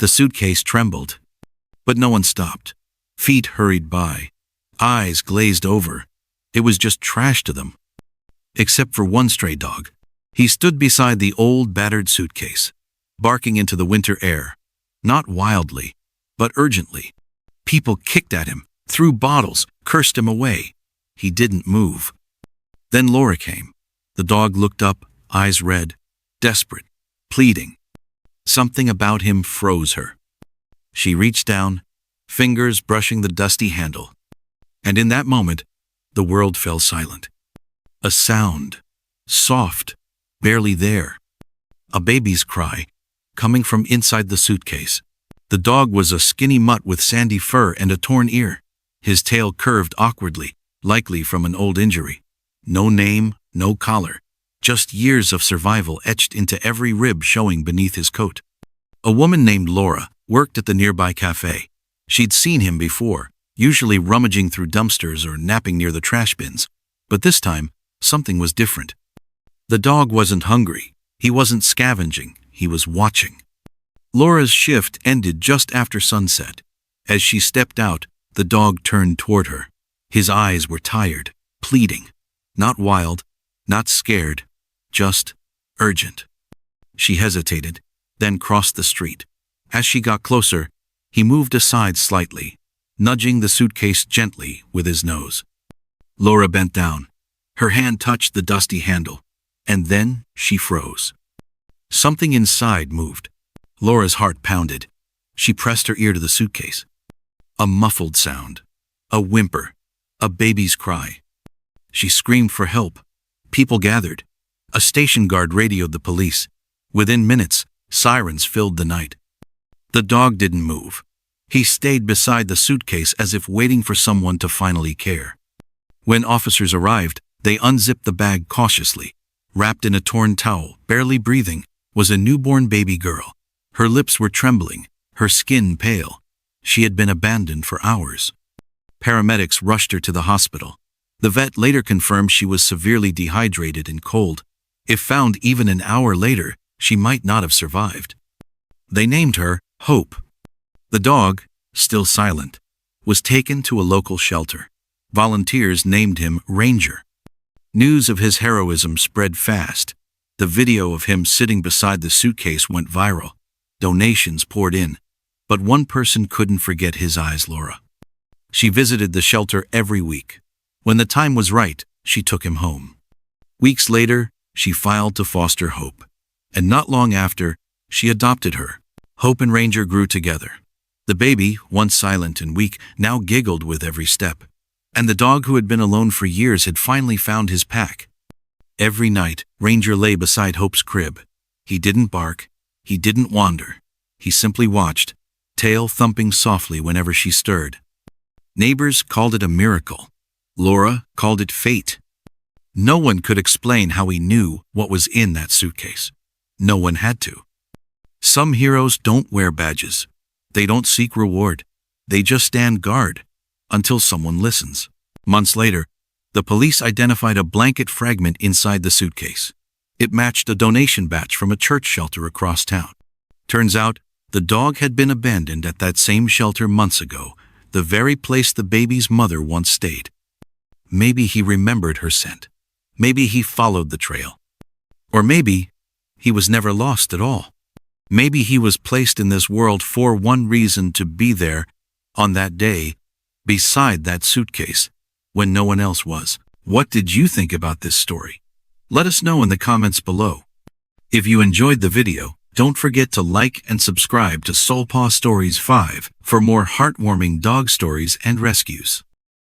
The suitcase trembled, but no one stopped. Feet hurried by, eyes glazed over. It was just trash to them. Except for one stray dog. He stood beside the old, battered suitcase, barking into the winter air, not wildly, but urgently. People kicked at him, threw bottles, cursed him away. He didn't move. Then Laura came. The dog looked up, eyes red, desperate, pleading. Something about him froze her. She reached down, fingers brushing the dusty handle. And in that moment, the world fell silent. A sound, soft, barely there. A baby's cry, coming from inside the suitcase. The dog was a skinny mutt with sandy fur and a torn ear. His tail curved awkwardly, likely from an old injury. No name, no collar. Just years of survival etched into every rib showing beneath his coat. A woman named Laura worked at the nearby cafe. She'd seen him before, usually rummaging through dumpsters or napping near the trash bins. But this time, something was different. The dog wasn't hungry. He wasn't scavenging. He was watching. Laura's shift ended just after sunset. As she stepped out, the dog turned toward her. His eyes were tired, pleading. Not wild, not scared, just urgent. She hesitated, then crossed the street. As she got closer, he moved aside slightly, nudging the suitcase gently with his nose. Laura bent down. Her hand touched the dusty handle, and then she froze. Something inside moved. Laura's heart pounded. She pressed her ear to the suitcase. A muffled sound, a whimper, a baby's cry. She screamed for help. People gathered. A station guard radioed the police. Within minutes, sirens filled the night. The dog didn't move. He stayed beside the suitcase as if waiting for someone to finally care. When officers arrived, they unzipped the bag cautiously. Wrapped in a torn towel, barely breathing, was a newborn baby girl. Her lips were trembling, her skin pale. She had been abandoned for hours. Paramedics rushed her to the hospital. The vet later confirmed she was severely dehydrated and cold. If found even an hour later, she might not have survived. They named her Hope. The dog, still silent, was taken to a local shelter. Volunteers named him Ranger. News of his heroism spread fast. The video of him sitting beside the suitcase went viral. Donations poured in. But one person couldn't forget his eyes, Laura. She visited the shelter every week. When the time was right, she took him home. Weeks later, she filed to foster Hope. And not long after, she adopted her. Hope and Ranger grew together. The baby, once silent and weak, now giggled with every step. And the dog who had been alone for years had finally found his pack. Every night, Ranger lay beside Hope's crib. He didn't bark. He didn't wander. He simply watched, tail thumping softly whenever she stirred. Neighbors called it a miracle. Laura called it fate. No one could explain how he knew what was in that suitcase. No one had to. Some heroes don't wear badges. They don't seek reward. They just stand guard until someone listens. Months later, the police identified a blanket fragment inside the suitcase. It matched a donation batch from a church shelter across town. Turns out, the dog had been abandoned at that same shelter months ago, the very place the baby's mother once stayed. Maybe he remembered her scent. Maybe he followed the trail. Or maybe he was never lost at all. Maybe he was placed in this world for one reason, to be there, on that day, beside that suitcase, when no one else was. What did you think about this story? Let us know in the comments below. If you enjoyed the video, don't forget to like and subscribe to SoulPaw Stories 5 for more heartwarming dog stories and rescues.